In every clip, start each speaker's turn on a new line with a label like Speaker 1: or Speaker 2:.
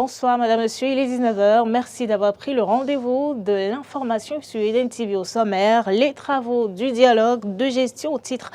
Speaker 1: Bonsoir Madame, Monsieur, il est 19h. Merci d'avoir pris le rendez-vous de l'information sur Eden TV au sommaire. Les travaux du dialogue de gestion au titre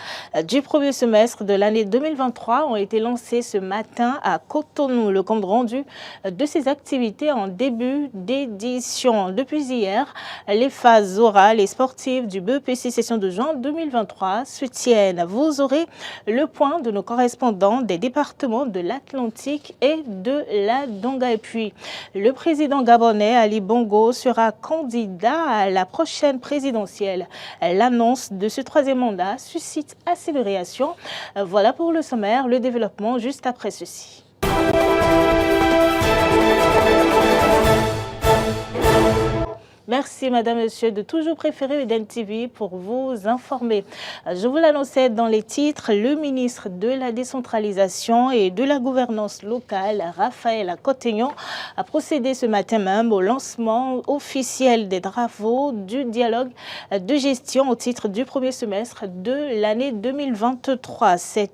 Speaker 1: du premier semestre de l'année 2023 ont été lancés ce matin à Cotonou. Le compte rendu de ces activités en début d'édition. Depuis hier, les phases orales et sportives du BEPC session de juin 2023 se tiennent. Vous aurez le point de nos correspondants des départements de l'Atlantique et de la Donga. Et puis, le président gabonais Ali Bongo sera candidat à la prochaine présidentielle. L'annonce de ce troisième mandat suscite assez de réactions. Voilà pour le sommaire, le développement juste après ceci. Merci Madame, Monsieur de toujours préférer Eden TV pour vous informer. Je vous l'annonçais dans les titres, le ministre de la décentralisation et de la gouvernance locale, Raphaël Cottegnon, a procédé ce matin même au lancement officiel des travaux du dialogue de gestion au titre du premier semestre de l'année 2023. Cette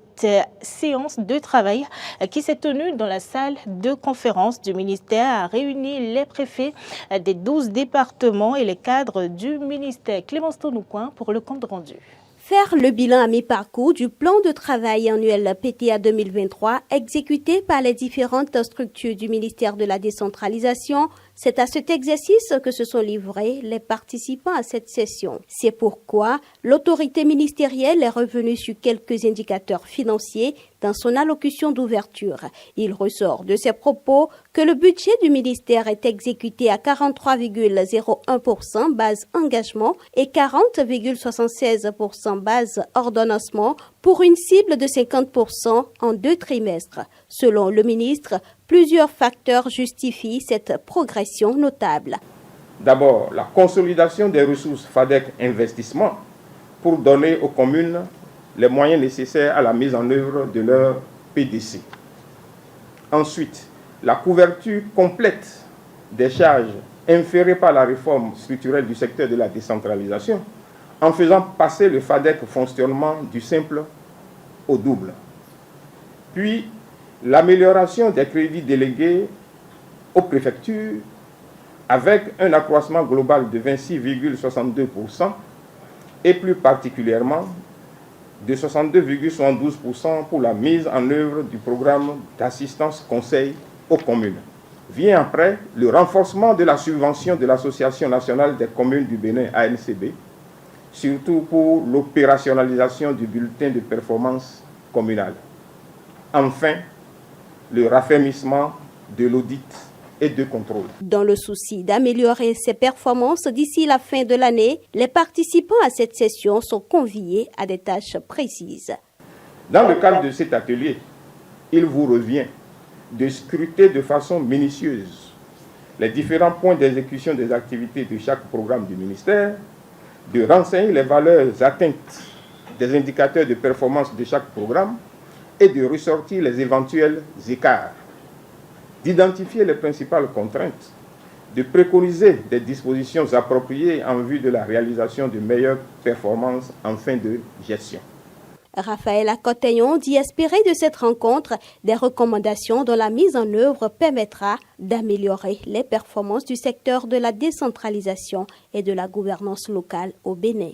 Speaker 1: séance de travail qui s'est tenue dans la salle de conférence du ministère a réuni les préfets des 12 départements et les cadres du ministère. Clémence Tonoucoin pour le compte rendu.
Speaker 2: Faire le bilan à mi-parcours du plan de travail annuel PTA 2023 exécuté par les différentes structures du ministère de la décentralisation. C'est à cet exercice que se sont livrés les participants à cette session. C'est pourquoi l'autorité ministérielle est revenue sur quelques indicateurs financiers dans son allocution d'ouverture. Il ressort de ses propos que le budget du ministère est exécuté à 43,01% base engagement et 40,76% base ordonnancement pour une cible de 50% en 2 trimestres. Selon le ministre, plusieurs facteurs justifient cette progression notable.
Speaker 3: D'abord, la consolidation des ressources FADEC Investissement pour donner aux communes les moyens nécessaires à la mise en œuvre de leur PDC. Ensuite, la couverture complète des charges inférées par la réforme structurelle du secteur de la décentralisation en faisant passer le FADEC fonctionnement du simple au double. Puis, l'amélioration des crédits délégués aux préfectures avec un accroissement global de 26,62% et plus particulièrement de 62,72% pour la mise en œuvre du programme d'assistance conseil aux communes. Vient après le renforcement de la subvention de l'Association nationale des communes du Bénin, ANCB, surtout pour l'opérationnalisation du bulletin de performance communale. Enfin, le raffermissement de l'audit et de contrôle.
Speaker 2: Dans le souci d'améliorer ses performances d'ici la fin de l'année, les participants à cette session sont conviés à des tâches précises.
Speaker 3: Dans le cadre de cet atelier, il vous revient de scruter de façon minutieuse les différents points d'exécution des activités de chaque programme du ministère, de renseigner les valeurs atteintes des indicateurs de performance de chaque programme et de ressortir les éventuels écarts, d'identifier les principales contraintes, de préconiser des dispositions appropriées en vue de la réalisation de meilleures performances en fin de gestion.
Speaker 2: Raphaël Cottegnon dit espérer de cette rencontre des recommandations dont la mise en œuvre permettra d'améliorer les performances du secteur de la décentralisation et de la gouvernance locale au Bénin.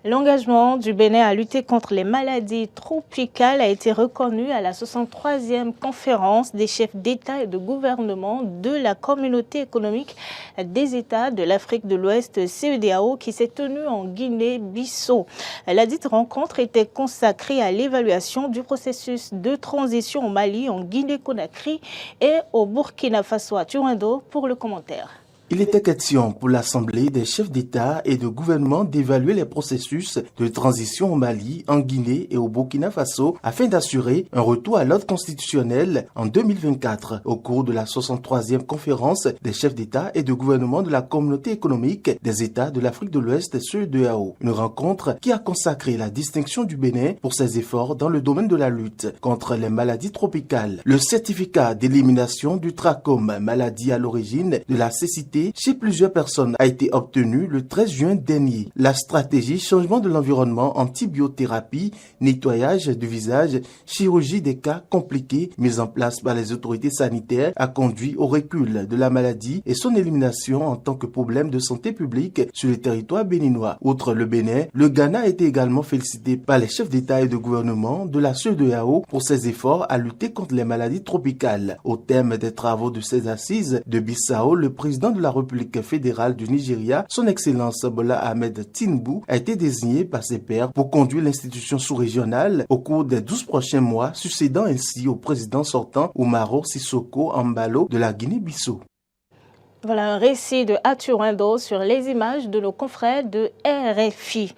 Speaker 1: L'engagement du Bénin à lutter contre les maladies tropicales a été reconnu à la 63e conférence des chefs d'État et de gouvernement de la Communauté économique des États de l'Afrique de l'Ouest, CEDEAO, qui s'est tenue en Guinée-Bissau. La dite rencontre était consacrée à l'évaluation du processus de transition au Mali, en Guinée-Conakry et au Burkina Faso à Turundo pour le commentaire.
Speaker 4: Il était question pour l'Assemblée des chefs d'État et de gouvernement d'évaluer les processus de transition au Mali, en Guinée et au Burkina Faso afin d'assurer un retour à l'ordre constitutionnel en 2024 au cours de la 63e conférence des chefs d'État et de gouvernement de la Communauté économique des États de l'Afrique de l'Ouest, CEDEAO. Une rencontre qui a consacré la distinction du Bénin pour ses efforts dans le domaine de la lutte contre les maladies tropicales. Le certificat d'élimination du trachome, maladie à l'origine de la cécité immunité chez plusieurs personnes a été obtenue le 13 juin dernier. La stratégie changement de l'environnement, antibiothérapie, nettoyage du visage, chirurgie des cas compliqués mise en place par les autorités sanitaires a conduit au recul de la maladie et son élimination en tant que problème de santé publique sur le territoire béninois. Outre le Bénin, le Ghana a été également félicité par les chefs d'État et de gouvernement de la CEDEAO pour ses efforts à lutter contre les maladies tropicales. Au terme des travaux de ces assises de Bissau, le président de la République fédérale du Nigeria, son Excellence Bola Ahmed Tinubu, a été désigné par ses pairs pour conduire l'institution sous-régionale au cours des 12 prochains mois, succédant ainsi au président sortant Umaro Sissoko Embalo de la Guinée-Bissau.
Speaker 1: Voilà un récit de Aturindo sur les images de nos confrères de RFI.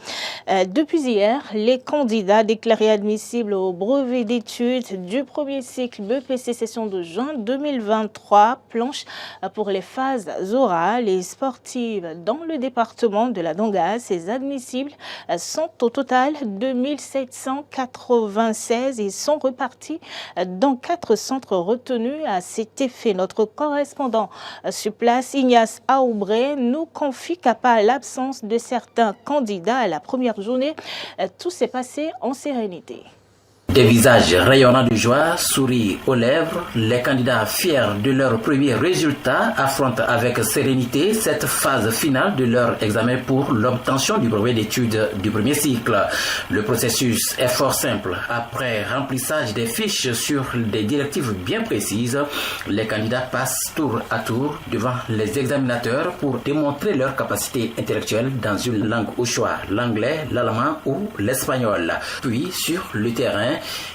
Speaker 1: Depuis hier, les candidats déclarés admissibles au brevet d'études du premier cycle BEPC session de juin 2023 planchent pour les phases orales et sportives. Dans le département de la Donga, ces admissibles sont au total 2796 et sont repartis dans 4 centres retenus à cet effet. Notre correspondant sur place, Ignace Aoubré, nous confie qu'à part l'absence de certains candidats à la première journée, tout s'est passé en sérénité.
Speaker 5: Des visages rayonnants de joie, sourient aux lèvres, les candidats fiers de leurs premiers résultats affrontent avec sérénité cette phase finale de leur examen pour l'obtention du brevet d'études du premier cycle. Le processus est fort simple. Après remplissage des fiches sur des directives bien précises, les candidats passent tour à tour devant les examinateurs pour démontrer leur capacité intellectuelle dans une langue au choix, l'anglais, l'allemand ou l'espagnol. Puis, sur le terrain,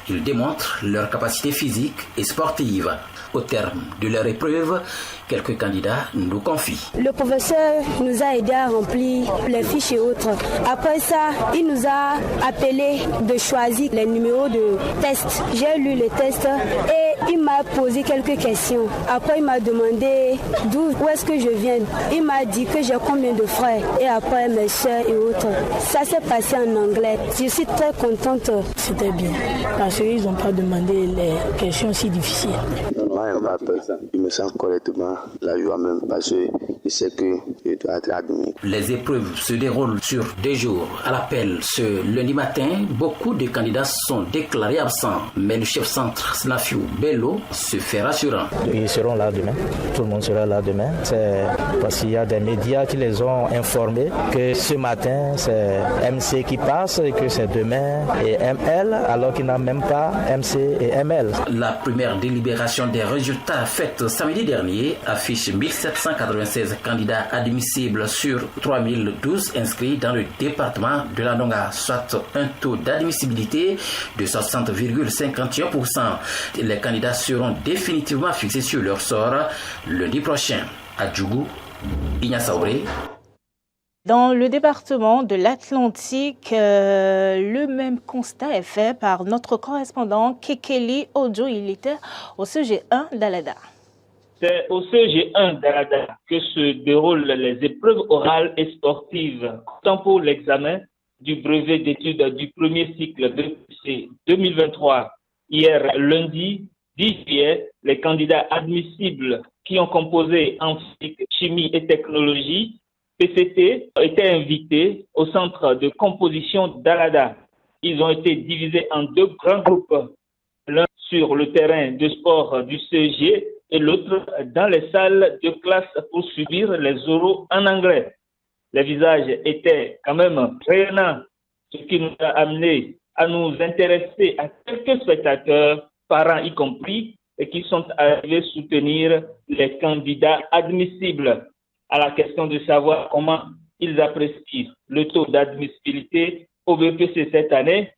Speaker 5: ils démontrent leur capacité physique et sportive. Au terme de leur épreuve, quelques candidats nous confient.
Speaker 6: Le professeur nous a aidés à remplir les fiches et autres. Après ça, il nous a appelé de choisir les numéros de tests. J'ai lu les tests et il m'a posé quelques questions. Après, il m'a demandé où est-ce que je viens. Il m'a dit que j'ai combien de frères et après mes soeurs et autres. Ça s'est passé en anglais. Je suis très contente.
Speaker 7: C'était bien parce qu'ils n'ont pas demandé les questions si difficiles.
Speaker 8: Je me sens correctement, la joie même, parce que je sais que je dois être admis.
Speaker 5: Les épreuves se déroulent sur 2 jours. À l'appel, ce lundi matin, beaucoup de candidats sont déclarés absents. Mais le chef centre Snafiou Bello se fait rassurant.
Speaker 9: Ils seront là demain. Tout le monde sera là demain. C'est parce qu'il y a des médias qui les ont informés que ce matin, c'est MC qui passe et que c'est demain et ML, alors qu'il n'a même pas MC et ML.
Speaker 5: La première délibération des résultats faite samedi dernier affiche 1796 candidats admissibles sur 3012 inscrits dans le département de la Donga, soit un taux d'admissibilité de 60,51%. Les candidats seront définitivement fixés sur leur sort lundi prochain. À Djougou, Ignace Aoubré.
Speaker 1: Dans le département de l'Atlantique, le même constat est fait par notre correspondant Kekeli Ojo. Il était au CG1 d'Alada.
Speaker 10: C'est au CG1 d'Alada que se déroulent les épreuves orales et sportives, tant pour l'examen du brevet d'études du premier cycle BEPC 2023. Hier, lundi 10 juillet, les candidats admissibles qui ont composé en physique, chimie et technologie PCT étaient invités au centre de composition d'Alada. Ils ont été divisés en 2 grands groupes, l'un sur le terrain de sport du CG et l'autre dans les salles de classe pour subir les oraux en anglais. Les visages étaient quand même rayonnants, ce qui nous a amené à nous intéresser à quelques spectateurs, parents y compris, et qui sont arrivés soutenir les candidats admissibles. À la question de savoir comment ils apprécient le taux d'admissibilité au BEPC cette année,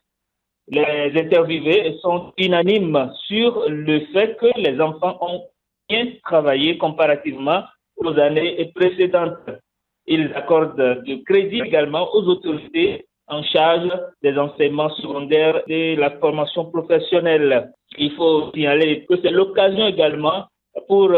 Speaker 10: les interviewés sont unanimes sur le fait que les enfants ont bien travaillé comparativement aux années précédentes. Ils accordent du crédit également aux autorités en charge des enseignements secondaires et de la formation professionnelle. Il faut signaler que c'est l'occasion également pour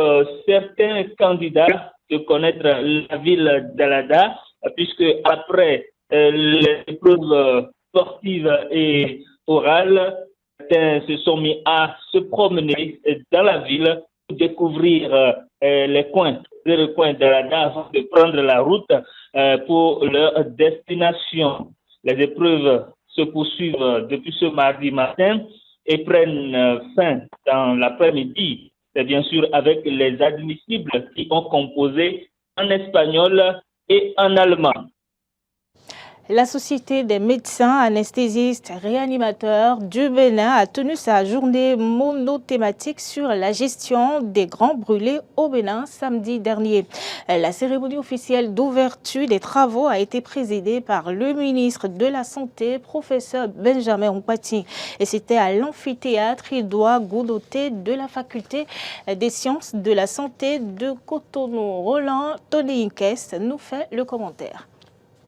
Speaker 10: certains candidats de connaître la ville d'Alada, puisque après les épreuves sportives et orales, certains se sont mis à se promener dans la ville pour découvrir les recoins de radar avant de prendre la route pour leur destination. Les épreuves se poursuivent depuis ce mardi matin et prennent fin dans l'après-midi. C'est bien sûr avec les admissibles qui ont composé en espagnol et en allemand.
Speaker 1: La Société des médecins anesthésistes réanimateurs du Bénin a tenu sa journée monothématique sur la gestion des grands brûlés au Bénin samedi dernier. La cérémonie officielle d'ouverture des travaux a été présidée par le ministre de la Santé, professeur Benjamin Ompati. Et c'était à l'amphithéâtre Edouard Goudoté de la faculté des sciences de la santé de Cotonou. Roland Tony-Inkes nous fait le commentaire.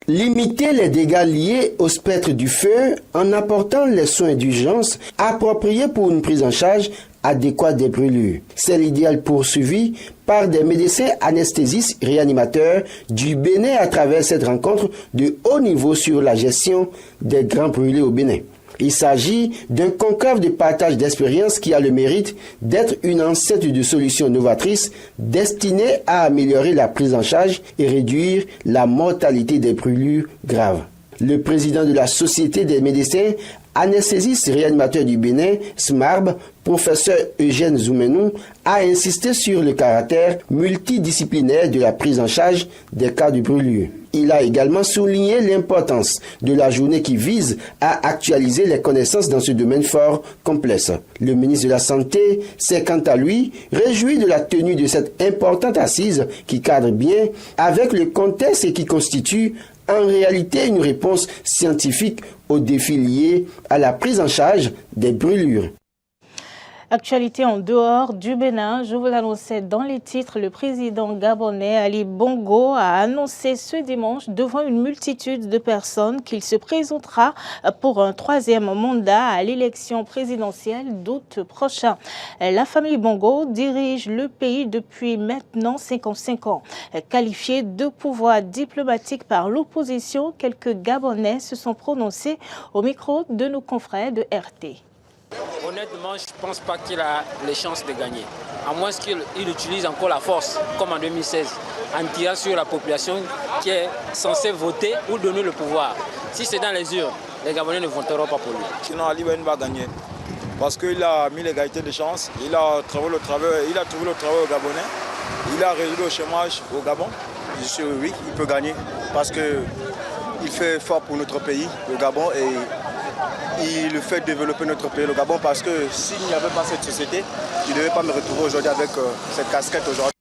Speaker 11: Limiter les dégâts liés au spectre du feu en apportant les soins d'urgence appropriés pour une prise en charge adéquate des brûlures. C'est l'idéal poursuivi par des médecins anesthésistes réanimateurs du Bénin à travers cette rencontre de haut niveau sur la gestion des grands brûlés au Bénin. Il s'agit d'un conclave de partage d'expériences qui a le mérite d'être une enceinte de solutions novatrices destinées à améliorer la prise en charge et réduire la mortalité des brûlures graves. Le président de la Société des médecins anesthésistes réanimateurs du Bénin, SMARB, professeur Eugène Zoumenou, a insisté sur le caractère multidisciplinaire de la prise en charge des cas de brûlure. Il a également souligné l'importance de la journée qui vise à actualiser les connaissances dans ce domaine fort complexe. Le ministre de la Santé s'est quant à lui réjoui de la tenue de cette importante assise qui cadre bien avec le contexte et qui constitue en réalité une réponse scientifique aux défis liés à la prise en charge des brûlures.
Speaker 1: Actualité en dehors du Bénin, je vous l'annonçais dans les titres, le président gabonais Ali Bongo a annoncé ce dimanche devant une multitude de personnes qu'il se présentera pour un troisième mandat à l'élection présidentielle d'août prochain. La famille Bongo dirige le pays depuis maintenant 55 ans. Qualifié de pouvoir diplomatique par l'opposition, quelques Gabonais se sont prononcés au micro de nos confrères de RT.
Speaker 12: Honnêtement, je ne pense pas qu'il a les chances de gagner. À moins qu'il utilise encore la force, comme en 2016, en tirant sur la population qui est censée voter ou donner le pouvoir. Si c'est dans les urnes, les Gabonais ne voteront pas pour lui.
Speaker 13: Sinon, Ali Ben va gagner. Parce qu'il a mis l'égalité de chance, il a trouvé le travail au Gabonais, il a réduit le chômage au Gabon. Je suis oui, il peut gagner. Parce qu'il fait fort pour notre pays, le Gabon, et il fait développer notre pays, le Gabon, parce que s'il n'y avait pas cette société, je ne devais pas me retrouver aujourd'hui avec cette casquette aujourd'hui.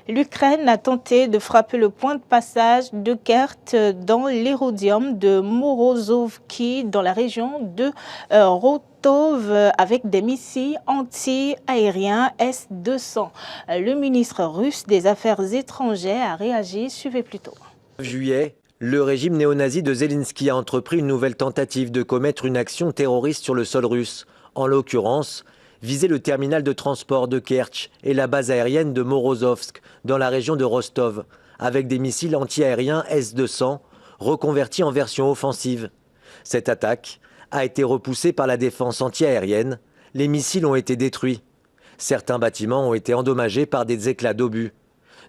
Speaker 1: L'Ukraine a tenté de frapper le point de passage de Kert dans l'érodium de Morozovki dans la région de Rostov avec des missiles anti-aériens S-200. Le ministre russe des Affaires étrangères a réagi, suivez plus tôt.
Speaker 14: Juillet. Le régime néo-nazi de Zelensky a entrepris une nouvelle tentative de commettre une action terroriste sur le sol russe. En l'occurrence, viser le terminal de transport de Kerch et la base aérienne de Morozovsk dans la région de Rostov, avec des missiles anti-aériens S-200 reconvertis en version offensive. Cette attaque a été repoussée par la défense anti-aérienne. Les missiles ont été détruits. Certains bâtiments ont été endommagés par des éclats d'obus.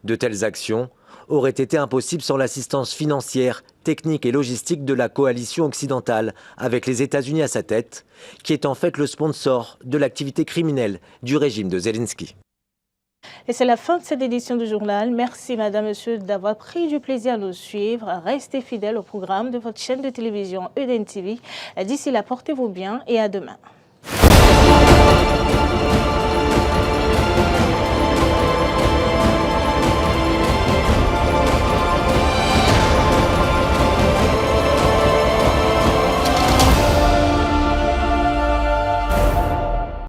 Speaker 14: De telles actions aurait été impossible sans l'assistance financière, technique et logistique de la coalition occidentale, avec les États-Unis à sa tête, qui est en fait le sponsor de l'activité criminelle du régime de Zelensky.
Speaker 1: Et c'est la fin de cette édition du journal. Merci, madame, monsieur, d'avoir pris du plaisir à nous suivre. Restez fidèles au programme de votre chaîne de télévision EDN TV. D'ici là, portez-vous bien et à demain.